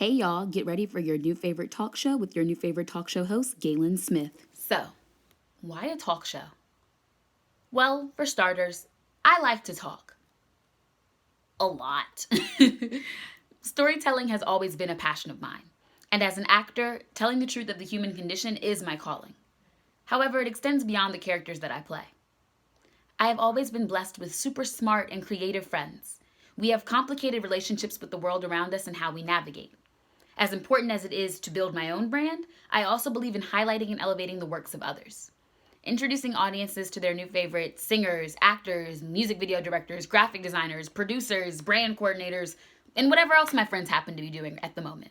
Hey y'all, get ready for your new favorite talk show with your new favorite talk show host, Galen Smith. So, why a talk show? Well, for starters, I like to talk. A lot. Storytelling has always been a passion of mine. And as an actor, telling the truth of the human condition is my calling. However, it extends beyond the characters that I play. I have always been blessed with super smart and creative friends. We have complicated relationships with the world around us and how we navigate. As important as it is to build my own brand, I also believe in highlighting and elevating the works of others. Introducing audiences to their new favorite singers, actors, music video directors, graphic designers, producers, brand coordinators, and whatever else my friends happen to be doing at the moment.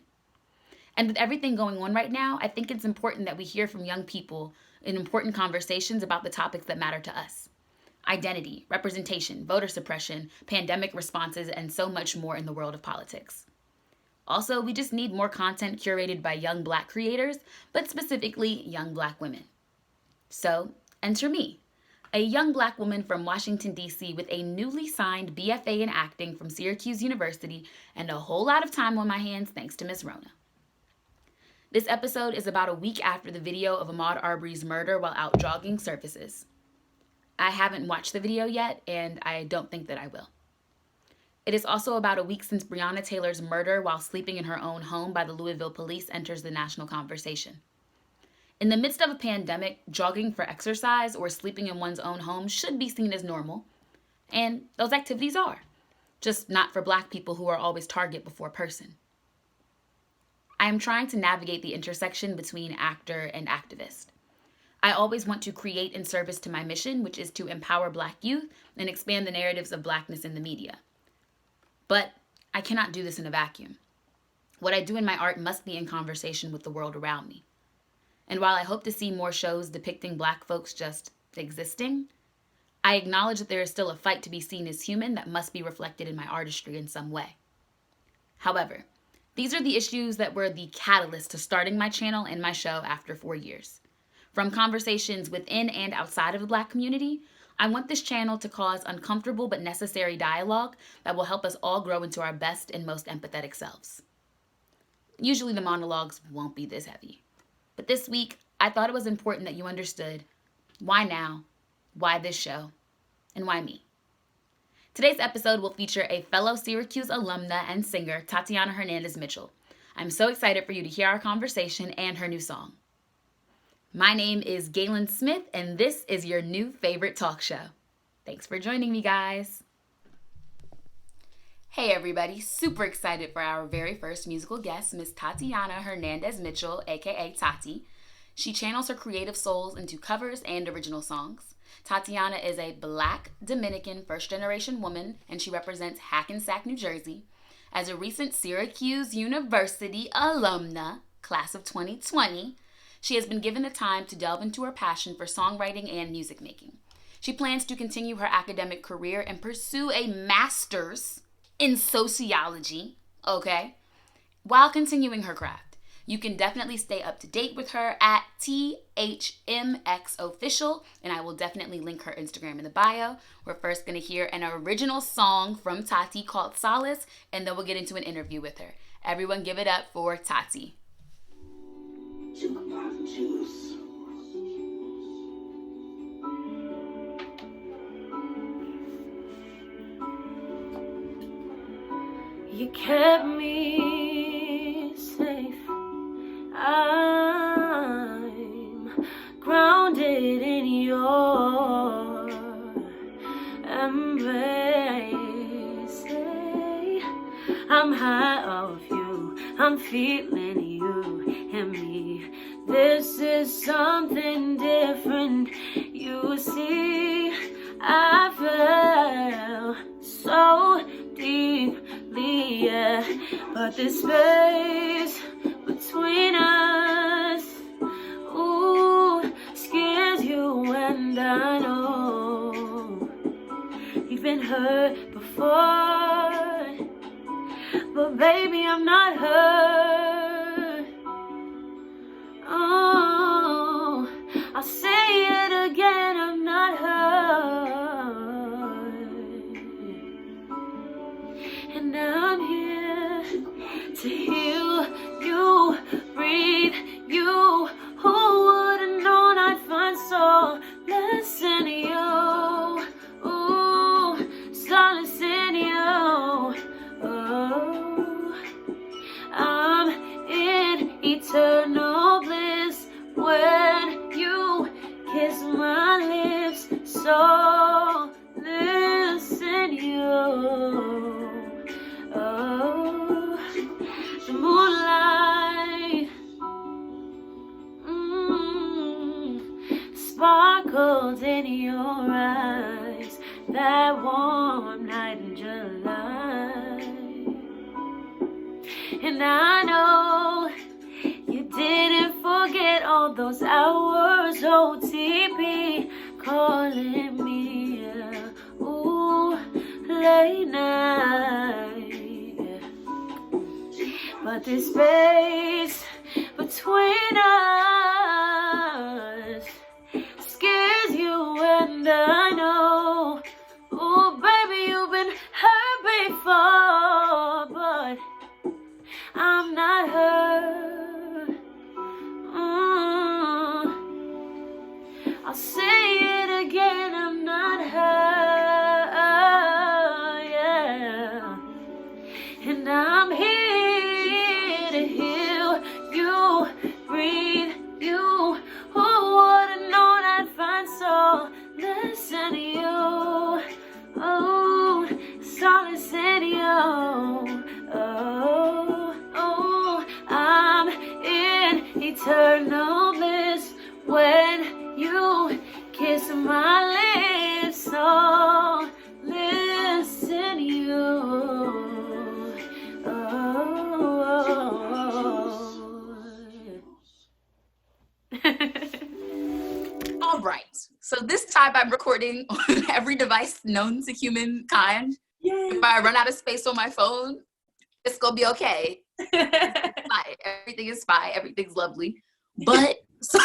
And with everything going on right now, I think it's important that we hear from young people in important conversations about the topics that matter to us. Identity, representation, voter suppression, pandemic responses, and so much more in the world of politics. Also, we just need more content curated by young Black creators, but specifically young Black women. So, enter me, a young Black woman from Washington, D.C. with a newly signed BFA in acting from Syracuse University and a whole lot of time on my hands thanks to Miss Rona. This episode is about a week after the video of Ahmaud Arbery's murder while out jogging surfaces. I haven't watched the video yet, and I don't think that I will. It is also about a week since Breonna Taylor's murder while sleeping in her own home by the Louisville police enters the national conversation. In the midst of a pandemic, jogging for exercise or sleeping in one's own home should be seen as normal. And those activities are, just not for Black people who are always target before person. I am trying to navigate the intersection between actor and activist. I always want to create in service to my mission, which is to empower Black youth and expand the narratives of Blackness in the media. But I cannot do this in a vacuum. What I do in my art must be in conversation with the world around me. And while I hope to see more shows depicting Black folks just existing, I acknowledge that there is still a fight to be seen as human that must be reflected in my artistry in some way. However, these are the issues that were the catalyst to starting my channel and my show after 4 years. From conversations within and outside of the Black community, I want this channel to cause uncomfortable but necessary dialogue that will help us all grow into our best and most empathetic selves. Usually the monologues won't be this heavy. But this week, I thought it was important that you understood why now, why this show, and why me. Today's episode will feature a fellow Syracuse alumna and singer, Tati Hernandez-Mitchell. I'm so excited for you to hear our conversation and her new song. My name is Galen Smith, and this is your new favorite talk show. Thanks for joining me, guys. Hey, everybody. Super excited for our very first musical guest, Miss Tatiana Hernandez-Mitchell, a.k.a. Tati. She channels her creative souls into covers and original songs. Tatiana is a Black Dominican first-generation woman, and she represents Hackensack, New Jersey. As a recent Syracuse University alumna, class of 2020, she has been given the time to delve into her passion for songwriting and music making. She plans to continue her academic career and pursue a master's in sociology, while continuing her craft. You can definitely stay up to date with her at THMXOfficial, and I will definitely link her Instagram in the bio. We're first going to hear an original song from Tati called Solace, and then we'll get into an interview with her. Everyone give it up for Tati. Juice. You kept me safe. I'm grounded in your embrace. I'm high off you. I'm feeling you and me. This is something different. You see, I fell so deeply, yeah. But this space between us, ooh, scares you, and I know you've been hurt before, but baby, I'm not hurt. Oh, I'll say it again, I'm not hurt. And I'm here to heal eternal bliss when you kiss my lips. So listen, you. Oh, the moonlight sparkled in your eyes that warm night in July. And I know you didn't forget all those hours OTP calling me, ooh, late night. But this space between us scares you, and I know, ooh, baby, you've been hurt before, but I'm not hurt. I'll say it again, I'm not hurt, yeah. And I'm here to heal you, breathe you. Who would've known I'd find solace in you? Oh, solace in you. Oh, I'm in eternal bliss when you kiss my lips. Oh, listen, you. All right. So this time I'm recording on every device known to humankind. Yay. If I run out of space on my phone, it's going to be okay. It's fine. Everything is fine. Everything's lovely. But so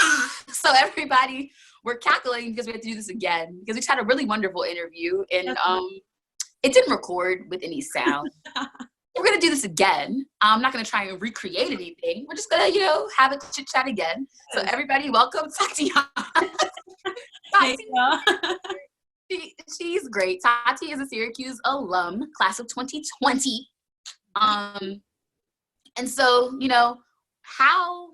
everybody, we're cackling because we have to do this again because we just had a really wonderful interview and it didn't record with any sound. We're going to do this again. I'm not going to try and recreate anything. We're just going to, have a chit chat again. So everybody, welcome Tati. Tati. She's great. Tati is a Syracuse alum, class of 2020. And so, how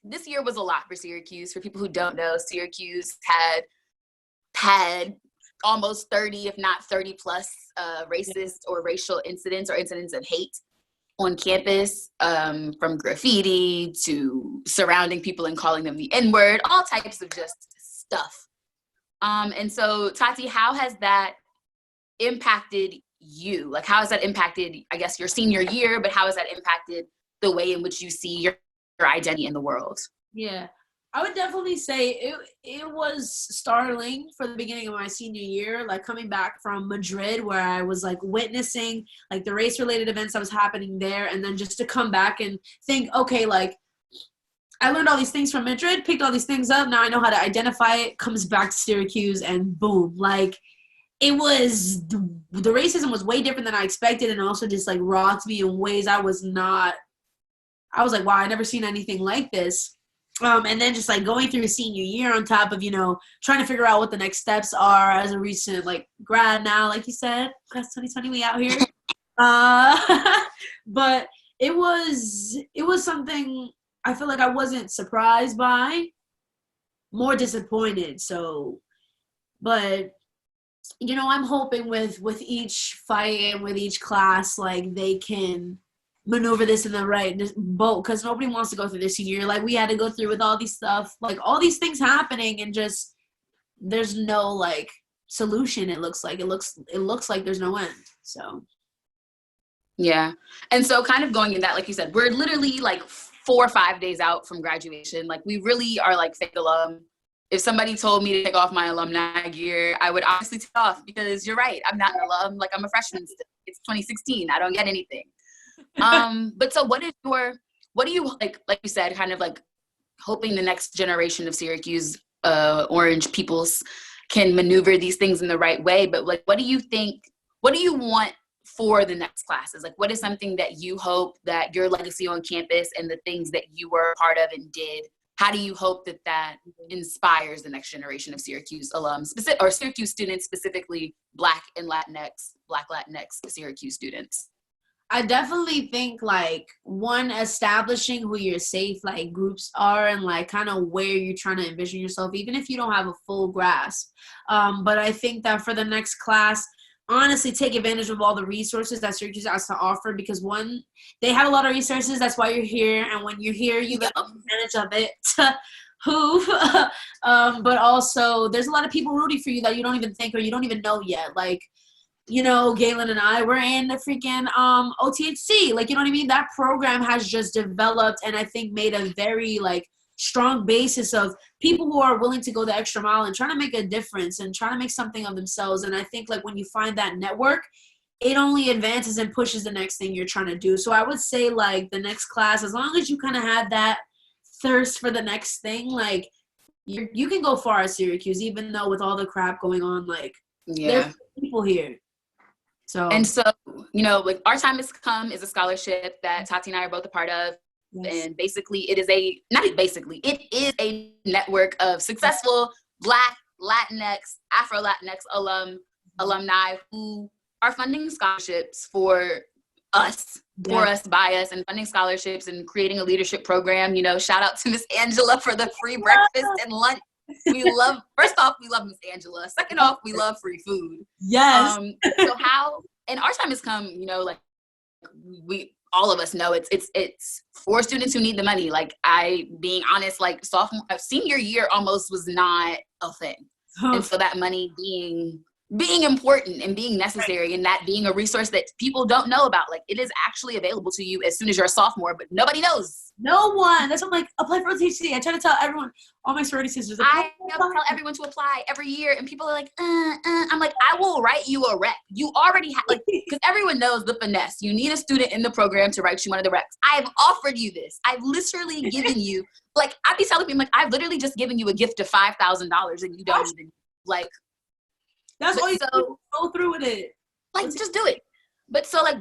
this year was a lot for Syracuse. For people who don't know, Syracuse had almost 30, if not 30 plus racist or racial incidents or incidents of hate on campus, from graffiti to surrounding people and calling them the N-word, all types of just stuff. And so, Tati, how has that impacted you? Like, how has that impacted, I guess, your senior year, but how has that impacted the way in which you see your identity in the world? Yeah, I would definitely say it was startling for the beginning of my senior year, like coming back from Madrid where I was like witnessing like the race-related events that was happening there, and then just to come back and think, okay, like I learned all these things from Madrid, picked all these things up, now I know how to identify it, comes back to Syracuse, and boom, like it was, the racism was way different than I expected, and also just like rocked me in ways I was like, wow, I never seen anything like this. And then just like going through a senior year on top of, trying to figure out what the next steps are as a recent like grad now, like you said, class 2020, we out here. But it was something I feel like I wasn't surprised by, more disappointed. So, but I'm hoping with each fight and with each class, like they can maneuver this in the right boat, because nobody wants to go through this senior year like we had to go through with all these stuff, like all these things happening, and just there's no like solution. It looks like there's no end. So yeah. And so kind of going in that, like you said, we're literally like 4 or 5 days out from graduation. Like we really are like fake alum. If somebody told me to take off my alumni gear, I would honestly take off, because you're right, I'm not an alum. Like I'm a freshman still. It's 2016. I don't get anything. But so what do you like you said, kind of like hoping the next generation of Syracuse orange peoples can maneuver these things in the right way, but like what do you want for the next classes? Like what is something that you hope that your legacy on campus and the things that you were a part of and did, how do you hope that inspires the next generation of Syracuse alums, or Syracuse students, specifically Black Latinx Syracuse students? I definitely think like one, establishing who your safe like groups are and like kind of where you're trying to envision yourself, even if you don't have a full grasp. But I think that for the next class, honestly, take advantage of all the resources that Syracuse has to offer, because one, they have a lot of resources. That's why you're here, and when you're here, you Yep. gotta take advantage of it. Who, but also there's a lot of people rooting for you that you don't even think or you don't even know yet. Like, you know, Galen and I, we're in the freaking OTHC. Like, you know what I mean? That program has just developed and I think made a very like strong basis of people who are willing to go the extra mile and trying to make a difference and trying to make something of themselves. And I think like when you find that network, it only advances and pushes the next thing you're trying to do. So I would say like the next class, as long as you kind of have that thirst for the next thing, like you can go far at Syracuse, even though with all the crap going on, like there's people here. So, And so, you know, like Our Time Has Come is a scholarship that Tati and I are both a part of. yes. And basically it is it is a network of successful Black, Latinx, Afro-Latinx alumni who are funding scholarships for us, by us, and funding scholarships and creating a leadership program. You know, shout out to Miss Angela for the free breakfast and lunch. First off, we love Miss Angela. Second off, we love free food. Yes. So how, and Our Time Has Come, you know, like we, all of us know it's for students who need the money. Like I, being honest, like senior year almost was not a thing. And so that money being important and being necessary, and that being a resource that people don't know about, like it is actually available to you as soon as you're a sophomore, but nobody knows. No one. That's what I'm like, apply for OTC. I try to tell everyone, all my sorority sisters. I tell everyone to apply every year, and people are like, I'm like, I will write you a rec. You already have, like, because everyone knows the finesse. You need a student in the program to write you one of the recs. I've offered you this. I've literally given you, like, I'd be telling people, like, I've literally just given you a gift of $5,000, and you don't even, like. That's all you do. Go through with it. Like, just do it. But so, like,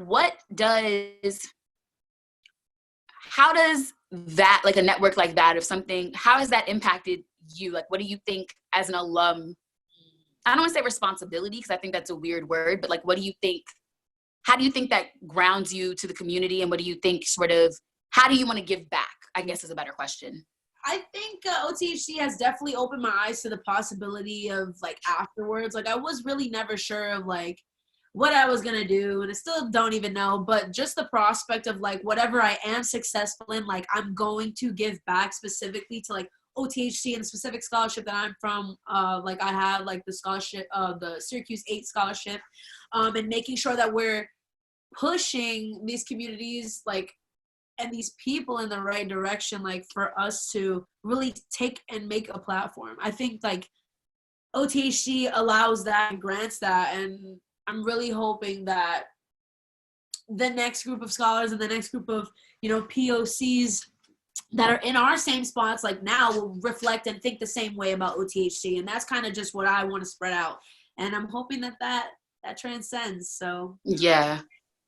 how does that, like a network like that, how has that impacted you? Like, what do you think as an alum? I don't want to say responsibility, because I think that's a weird word, but like, how do you think that grounds you to the community? And what do you think how do you want to give back, I guess is a better question. I think OTHC has definitely opened my eyes to the possibility of like afterwards. Like I was really never sure of like what I was going to do, and I still don't even know, but just the prospect of like whatever I am successful in, like I'm going to give back specifically to like OTHC and the specific scholarship that I'm from. Like I have like the scholarship, the Syracuse 8 scholarship, and making sure that we're pushing these communities like and these people in the right direction, like for us to really take and make a platform. I think like OTHC allows that and grants that, and I'm really hoping that the next group of scholars and the next group of, you know, POCs that are in our same spots like now will reflect and think the same way about OTHC. And that's kind of just what I want to spread out. And I'm hoping that transcends. So yeah.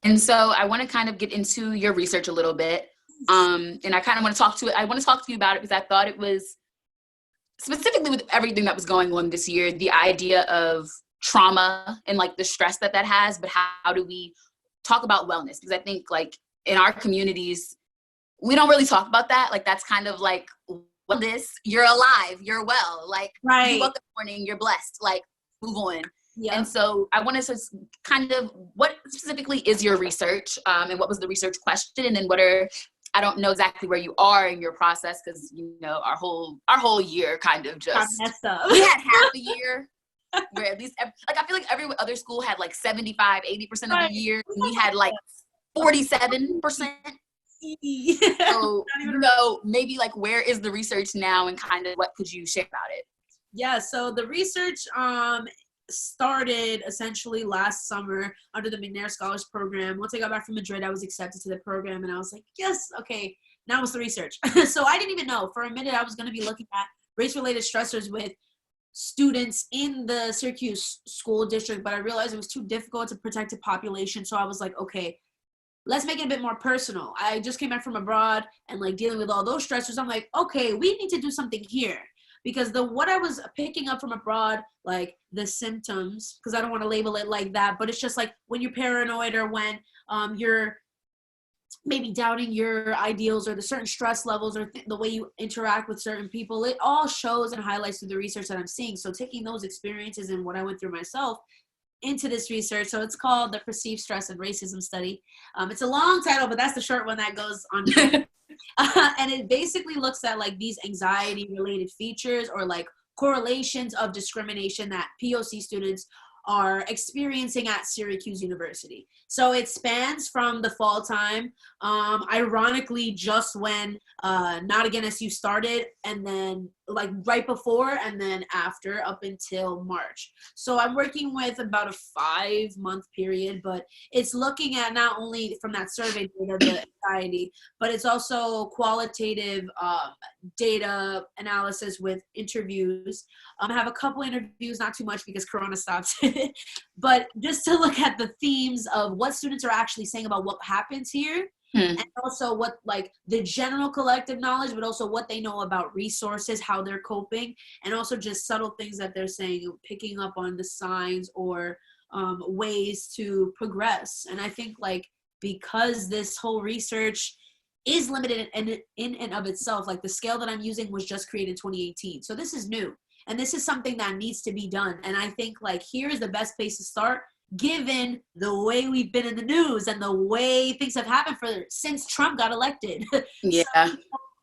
And so I want to kind of get into your research a little bit. And I kind of want to talk to you about it because I thought it was, specifically with everything that was going on this year, the idea of trauma and like the stress that has, but how do we talk about wellness? Because I think like in our communities, we don't really talk about that. Like that's kind of like wellness, you're alive, you're well, like right. You woke up in the morning, you're blessed, like move on. Yeah. And so I wanted to kind of, what specifically is your research, and what was the research question, and then I don't know exactly where you are in your process because, you know, our whole year kind of just, we had half a year where at least, like I feel like every other school had like 75, 80% of the year, and we had like 47%. So, you know, maybe like where is the research now and kind of what could you share about it? Yeah, so the research started essentially last summer under the McNair Scholars Program. Once I got back from Madrid, I was accepted to the program, and I was like, yes, okay, now it's the research. So I didn't even know. For a minute, I was going to be looking at race-related stressors with students in the Syracuse school district, but I realized it was too difficult to protect a population, so I was like, okay, let's make it a bit more personal. I just came back from abroad, and like dealing with all those stressors, I'm like, okay, we need to do something here. Because what I was picking up from abroad, like the symptoms, because I don't want to label it like that, but it's just like when you're paranoid or when you're maybe doubting your ideals or the certain stress levels or the way you interact with certain people. It all shows and highlights through the research that I'm seeing. So taking those experiences and what I went through myself into this research. So it's called the Perceived Stress and Racism Study. It's a long title, but that's the short one that goes on. And it basically looks at like these anxiety related features or like correlations of discrimination that POC students are experiencing at Syracuse University. So it spans from the fall time, ironically, just when Not Again SU started, and then like right before and then after up until March. So I'm working with about a 5-month period, but it's looking at not only from that survey data, the anxiety, but it's also qualitative data analysis with interviews. I have a couple interviews, not too much because Corona stopped, but just to look at the themes of what students are actually saying about what happens here. And also what like the general collective knowledge, but also what they know about resources, how they're coping, and also just subtle things that they're saying, picking up on the signs or ways to progress. And I think like because this whole research is limited in and of itself, like the scale that I'm using was just created in 2018. So this is new. And this is something that needs to be done. And I think like here is the best place to start, given the way we've been in the news and the way things have happened since Trump got elected. Yeah. So,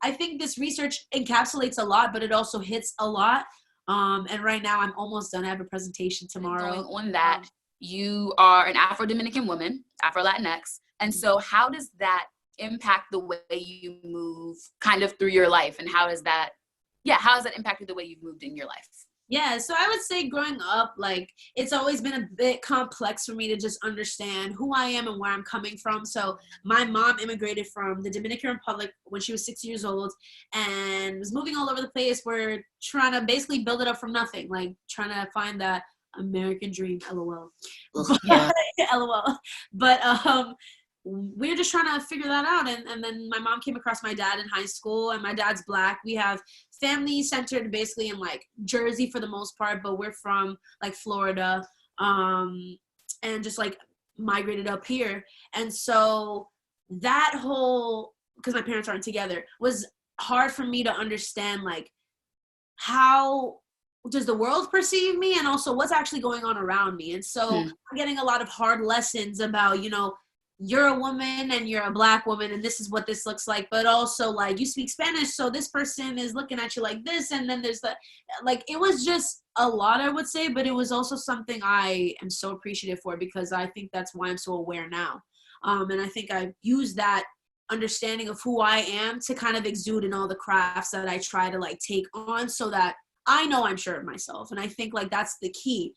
I think this research encapsulates a lot, but it also hits a lot. And right now I'm almost done. I have a presentation tomorrow. Going on that, you are an Afro-Dominican woman, Afro-Latinx. And so how does that impact the way you move kind of through your life? And how has that impacted the way you've moved in your life? Yeah, so I would say growing up, like, it's always been a bit complex for me to just understand who I am and where I'm coming from. So my mom immigrated from the Dominican Republic when she was 6 years old and was moving all over the place. We're trying to basically build it up from nothing, like trying to find that American dream, LOL. Yeah. LOL. But we were just trying to figure that out. And then my mom came across my dad in high school, and my dad's Black. We have family centered basically in like Jersey for the most part, but we're from like Florida, and just like migrated up here. And so that whole, because my parents aren't together, was hard for me to understand like how does the world perceive me and also what's actually going on around me. And so I'm getting a lot of hard lessons about, you know, you're a woman and you're a Black woman and this is what this looks like, but also like you speak Spanish, so this person is looking at you like this, and then there's the, like, it was just a lot, I would say, but it was also something I am so appreciative for, because I think that's why I'm so aware now. And I think I've used that understanding of who I am to kind of exude in all the crafts that I try to like take on, so that I know I'm sure of myself. And I think like that's the key.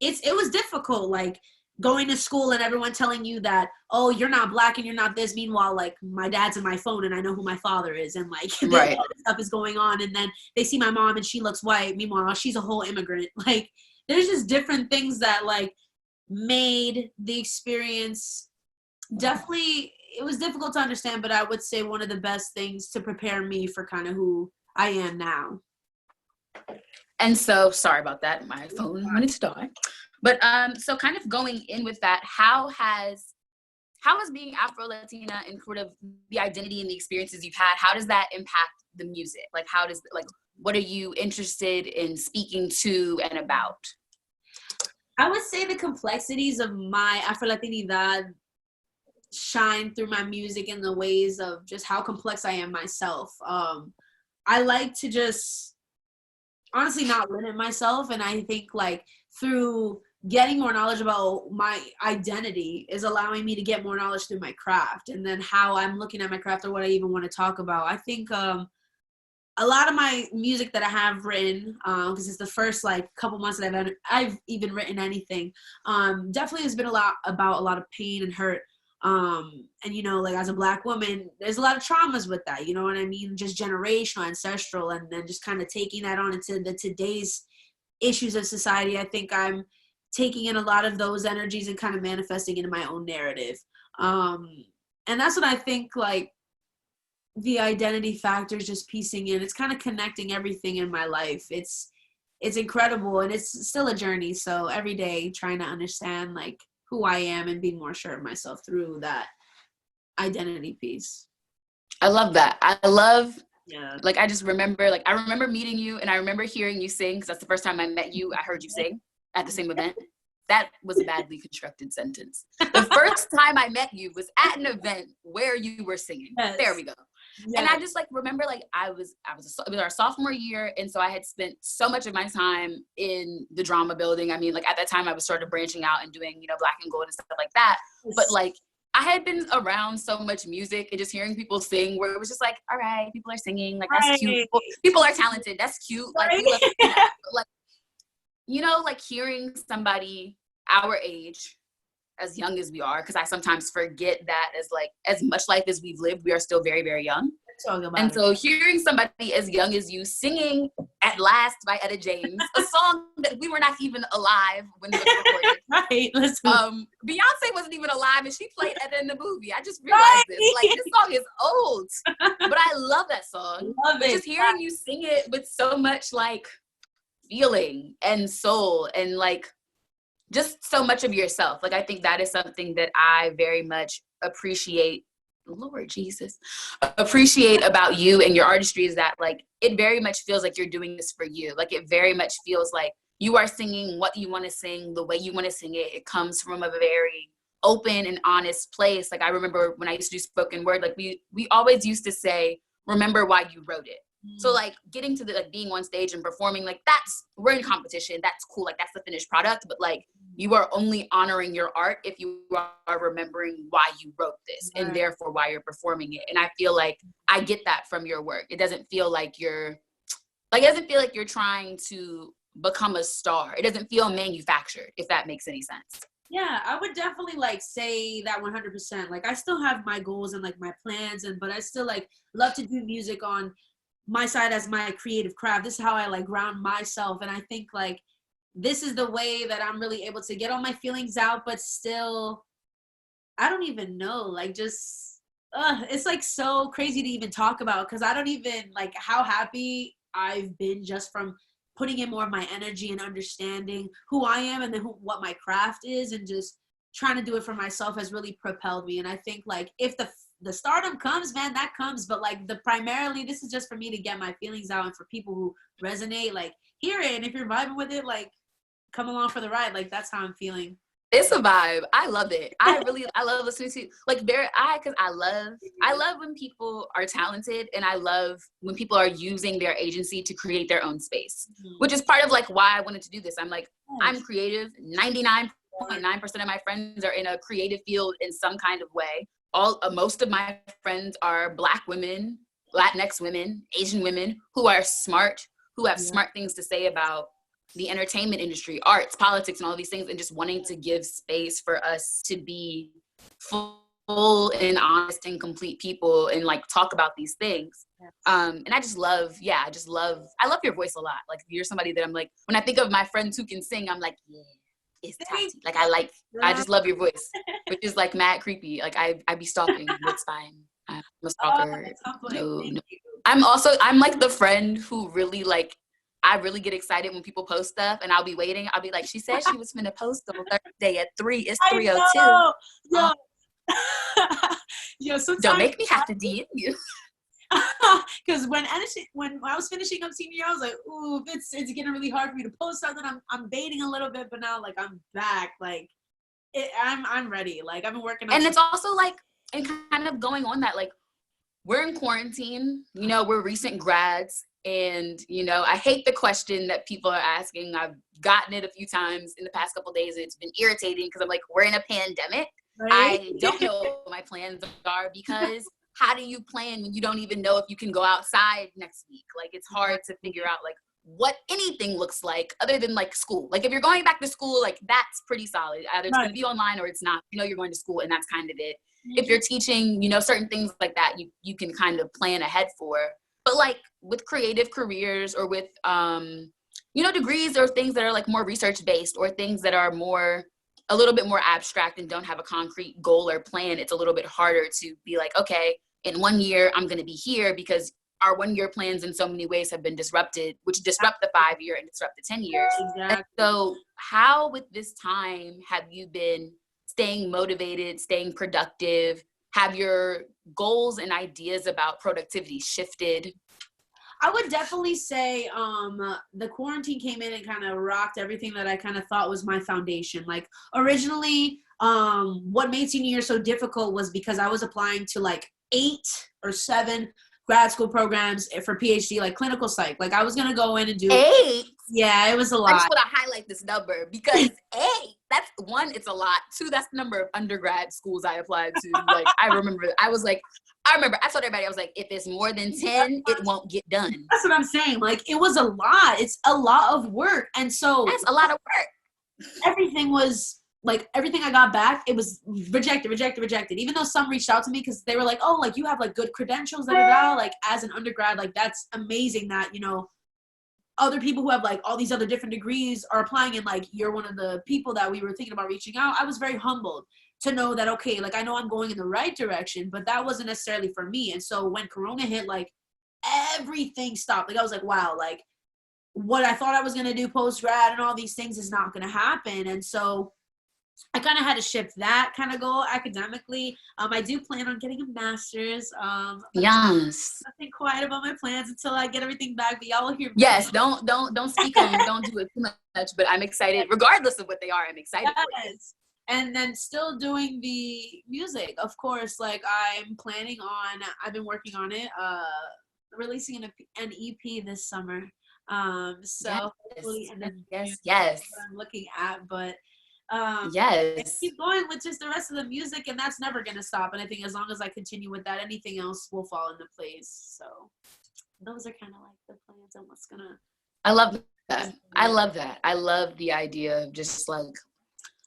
It was difficult, like going to school and everyone telling you that, oh, you're not Black and you're not this. Meanwhile, like my dad's in my phone and I know who my father is, and like right. all this stuff is going on. And then they see my mom and she looks white. Meanwhile, she's a whole immigrant. Like there's just different things that like made the experience definitely, it was difficult to understand, but I would say one of the best things to prepare me for kind of who I am now. And so, sorry about that. My phone wanted to die. But so kind of going in with that, how has being Afro-Latina and sort of the identity and the experiences you've had, how does that impact the music? Like what are you interested in speaking to and about? I would say the complexities of my Afro-Latinidad shine through my music in the ways of just how complex I am myself. I like to just honestly not limit myself, and I think like through getting more knowledge about my identity is allowing me to get more knowledge through my craft, and then how I'm looking at my craft or what I even want to talk about. I think a lot of my music that I have written, because it's the first like couple months that I've even written anything, definitely has been a lot about a lot of pain and hurt. And you know, like as a Black woman, there's a lot of traumas with that, you know what I mean? Just generational, ancestral, and then just kind of taking that on into the today's issues of society. I think I'm taking in a lot of those energies and kind of manifesting into my own narrative. And that's what I think, like, the identity factor is just piecing in. It's kind of connecting everything in my life. It's incredible, and it's still a journey. So every day trying to understand, like, who I am and being more sure of myself through that. identity piece. I love that. I love, Yeah. like, I just remember, like, I remember meeting you and I remember hearing you sing, because that's the first time I met you. I heard you sing at the same event. That was a badly constructed sentence. The first time I met you was at an event where you were singing. Yes. There we go. Yes. And I just like remember, like, it was our sophomore year, and so I had spent so much of my time in the drama building. I mean, like, at that time I was sort of branching out and doing, you know, Black and Gold and stuff like that. But like, I had been around so much music and just hearing people sing, where it was just like, all right, people are singing, like, that's cute. People are talented, that's cute. Like, we love that. But, like, you know, like, hearing somebody our age, as young as we are, because I sometimes forget that as much life as we've lived, we are still very, very young. And so hearing somebody as young as you singing At Last by Etta James, a song that we were not even alive when it was recorded. Right. Listen. Beyonce wasn't even alive and she played Etta in the movie. I just realized this. Like, this song is old, but I love that song. Love it. Just hearing you sing it with so much like feeling and soul and like just so much of yourself. Like, I think that is something that I very much appreciate, Lord Jesus, appreciate about you and your artistry, is that, like, it very much feels like you're doing this for you. Like, it very much feels like you are singing what you want to sing, the way you want to sing it. It comes from a very open and honest place. Like, I remember when I used to do spoken word, like, we always used to say, remember why you wrote it. So like getting to the like being on stage and performing, like, we're in competition, that's cool, like, that's the finished product, but like, you are only honoring your art if you are remembering why you wrote this, and therefore why you're performing it. And I feel like I get that from your work. It doesn't feel like you're trying to become a star. It doesn't feel manufactured, if that makes any sense. Yeah, I would definitely like say that 100%. Like, I still have my goals and like my plans, but I still like love to do music on my side as my creative craft. This is how I like ground myself. And I think like this is the way that I'm really able to get all my feelings out, but still, I don't even know, like, just, it's like so crazy to even talk about, because I don't even like how happy I've been just from putting in more of my energy and understanding who I am and then what my craft is, and just trying to do it for myself has really propelled me. And I think like if the stardom comes, man, that comes. But like primarily, this is just for me to get my feelings out, and for people who resonate, like, hear it. And if you're vibing with it, like, come along for the ride. Like, that's how I'm feeling. It's a vibe. I love it. I love listening to, like, because I love when people are talented, and I love when people are using their agency to create their own space, which is part of like why I wanted to do this. I'm like, I'm creative. 99.9% of my friends are in a creative field in some kind of way. Most of my friends are Black women, Latinx women, Asian women who are smart, who have smart things to say about the entertainment industry, arts, politics, and all these things, and just wanting to give space for us to be full and honest and complete people and like talk about these things. And I love your voice a lot. Like, you're somebody that I'm like, when I think of my friends who can sing, I'm like, yeah, it's Tati. Like, I just love your voice, which is like mad creepy. Like, I be stalking. It's fine. I'm a stalker. No. I'm like the friend who really like, I really get excited when people post stuff, and I'll be waiting. I'll be like, she said she was finna post on Thursday at 3. It's 3:02. Yo, sometimes don't make me have to DM you. Because when I was finishing up senior year, I was like, ooh, it's getting really hard for me to post something. I'm baiting a little bit, but now like I'm back. Like, I'm ready. Like, I've been working on. And it's also like, and kind of going on that, like, we're in quarantine. You know, we're recent grads. And, you know, I hate the question that people are asking. I've gotten it a few times in the past couple of days. And it's been irritating because I'm like, we're in a pandemic. Right? I don't know what my plans are, because how do you plan when you don't even know if you can go outside next week? Like, it's hard to figure out like what anything looks like other than like school. Like, if you're going back to school, like, that's pretty solid. Either it's going to be online or it's not. You know, you're going to school, and that's kind of it. If you're teaching, you know, certain things like that, you can kind of plan ahead for. But like with creative careers or with, you know, degrees or things that are like more research based or things that are a little bit more abstract and don't have a concrete goal or plan, it's a little bit harder to be like, okay, in 1 year, I'm going to be here, because our 1 year plans in so many ways have been disrupted, which disrupt the 5 year and disrupt the 10 years. Exactly. And so how with this time have you been staying motivated, staying productive, have your goals and ideas about productivity shifted? I would definitely say the quarantine came in and kind of rocked everything that I kind of thought was my foundation. Like originally, what made senior year so difficult was because I was applying to like 8 or 7 grad school programs for PhD, like clinical psych. Like I was going to go in and do 8? Yeah, it was a I lot. just want to highlight this number because 8, that's 1, it's a lot. 2, that's the number of undergrad schools I applied to. Like I remember, I told everybody, I was like, if it's more than 10, it won't get done. That's what I'm saying. Like it was a lot. It's a lot of work. And so That's a lot of work. everything I got back, it was rejected. Even though some reached out to me because they were like, oh, like you have like good credentials, like as an undergrad, like that's amazing that, you know, other people who have like all these other different degrees are applying and like you're one of the people that we were thinking about reaching out. I was very humbled to know that, okay, like I know I'm going in the right direction, but that wasn't necessarily for me. And so when Corona hit, like everything stopped. Like I was like, wow, like what I thought I was going to do post-grad and all these things is not going to happen. And so I kind of had to shift that kind of goal academically. I do plan on getting a master's. Yes. Nothing quiet about my plans until I get everything back, but y'all will hear. Yes, don't speak on it. Don't do it too much, but I'm excited. Regardless of what they are, I'm excited for you. And then still doing the music, of course. Like I've been working on it, releasing an EP this summer. So hopefully, and then yes. What I'm looking at, but yes, keep going with just the rest of the music, and that's never gonna stop. And I think as long as I continue with that, anything else will fall into place. So those are kind of like the plans and what's gonna. I love that. I love that. I love the idea of just like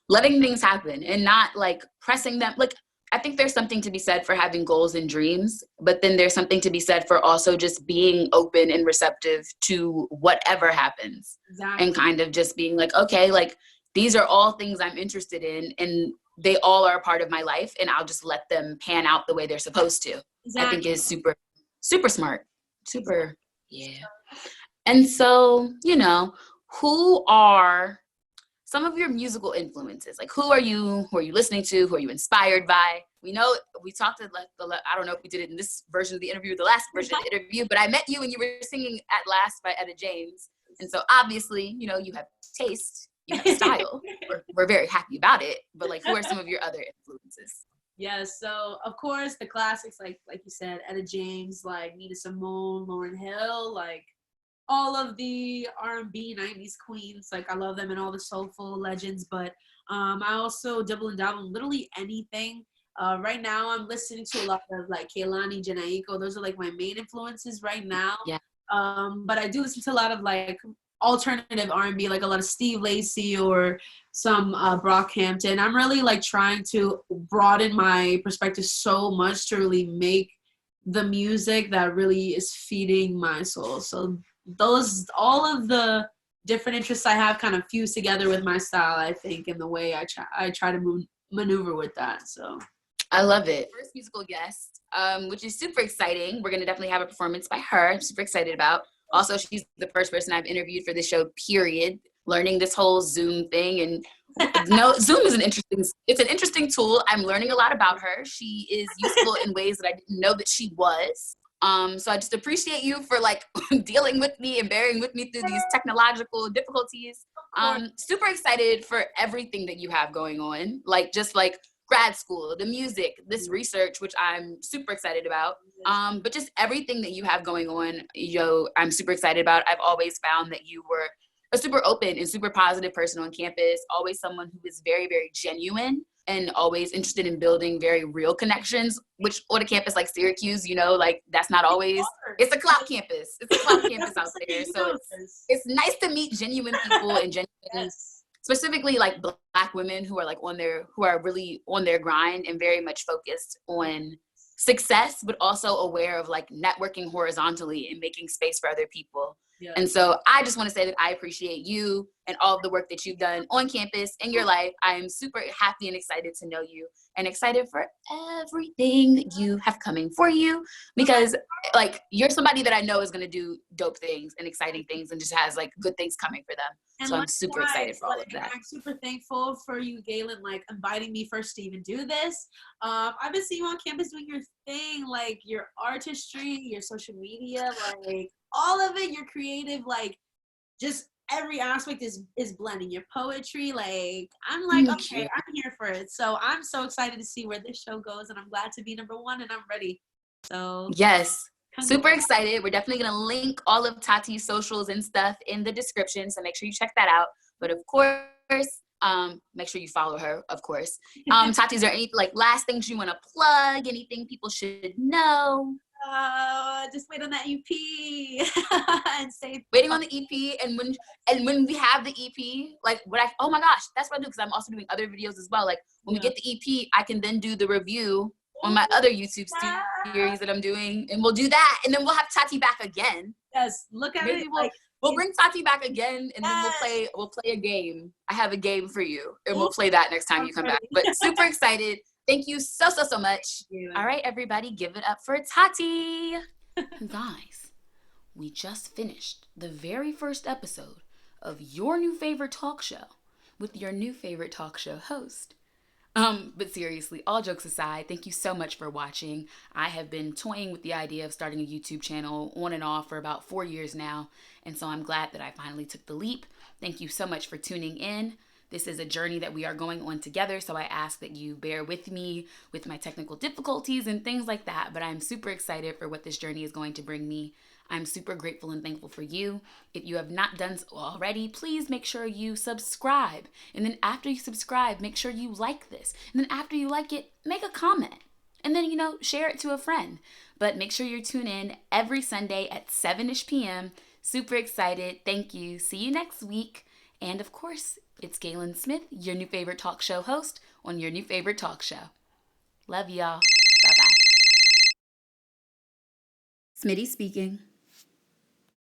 letting things happen and not like pressing them. Like I think there's something to be said for having goals and dreams, but then there's something to be said for also just being open and receptive to whatever happens. Exactly. And kind of just being like, okay, like these are all things I'm interested in and they all are a part of my life and I'll just let them pan out the way they're supposed to. Exactly. I think is super, super smart. Super. Yeah. And so, you know, who are some of your musical influences? Like who are you listening to? Who are you inspired by? We know we talked to I don't know if we did it in this version of the interview, the last version of the interview, but I met you and you were singing At Last by Etta James. And so obviously, you know, you have taste, you have style. We're very happy about it. But like who are some of your other influences? Yeah, so of course the classics like you said, Etta James, like Nina Simone, Lauryn Hill, like all of the R&B 90s queens. Like I love them and all the soulful legends, but I also double and dabble in literally anything. Right now I'm listening to a lot of like Kehlani, Janaiko. Those are like my main influences right now. Yeah. But I do listen to a lot of like alternative R&B, like a lot of Steve Lacy or some Brockhampton. I'm really like trying to broaden my perspective so much to really make the music that really is feeding my soul. So all of the different interests I have kind of fuse together with my style, I think, and the way I try to maneuver with that. So I love it. First musical guest, which is super exciting. We're going to definitely have a performance by her. I'm super excited about. Also, she's the first person I've interviewed for this show, period. Learning this whole Zoom thing. And no, Zoom is an interesting tool. I'm learning a lot about her. She is useful in ways that I didn't know that she was. So I just appreciate you for like dealing with me and bearing with me through these technological difficulties. Super excited for everything that you have going on. Like just like grad school, the music, this research, which I'm super excited about. But just everything that you have going on, I'm super excited about. I've always found that you were a super open and super positive person on campus, always someone who is very, very genuine and always interested in building very real connections, which on a campus like Syracuse, you know, like that's not always, it's a clout campus. It's a clout campus out there. So it's nice to meet genuine people and genuine, specifically like Black women who are really on their grind and very much focused on success, but also aware of like networking horizontally and making space for other people. Yeah. And so I just want to say that I appreciate you and all of the work that you've done on campus in your life. I am super happy and excited to know you and excited for everything that you have coming for you, because like you're somebody that I know is going to do dope things and exciting things and just has like good things coming for them. And so I'm super excited for all of that. I'm super thankful for you, Galen, like inviting me first to even do this. I've been seeing you on campus doing your thing, like your artistry, your social media, like all of it, your creative, like just every aspect is blending. Your poetry, like I'm like, Thank okay, you. I'm here for it. So I'm so excited to see where this show goes, and I'm glad to be number one, and I'm ready. So yes. Super excited. We're definitely going to link all of Tati's socials and stuff in the description, so make sure you check that out. But of course, make sure you follow her, of course. Tati, is there any like last things you want to plug? Anything people should know? Just wait on that EP and say Waiting on the EP, and when we have the EP, like oh my gosh, that's what I do, because I'm also doing other videos as well. Like when we get the EP, I can then do the review on my other YouTube series that I'm doing, and we'll do that, and then we'll have Tati back again. Yes, look at it. We'll bring Tati back again, and then we'll play a game. I have a game for you, and we'll play that next time you come back. But super excited. Thank you so much. All right, everybody, give it up for Tati. Guys, we just finished the very first episode of your new favorite talk show with your new favorite talk show host. But seriously, all jokes aside, thank you so much for watching. I have been toying with the idea of starting a YouTube channel on and off for about 4 years now, and so I'm glad that I finally took the leap. Thank you so much for tuning in. This is a journey that we are going on together, so I ask that you bear with me with my technical difficulties and things like that, but I'm super excited for what this journey is going to bring me. I'm super grateful and thankful for you. If you have not done so already, please make sure you subscribe. And then after you subscribe, make sure you like this. And then after you like it, make a comment. And then, share it to a friend. But make sure you tune in every Sunday at 7-ish p.m. Super excited. Thank you. See you next week. And of course, it's Galen Smith, your new favorite talk show host on your new favorite talk show. Love y'all. Bye-bye. Smitty speaking.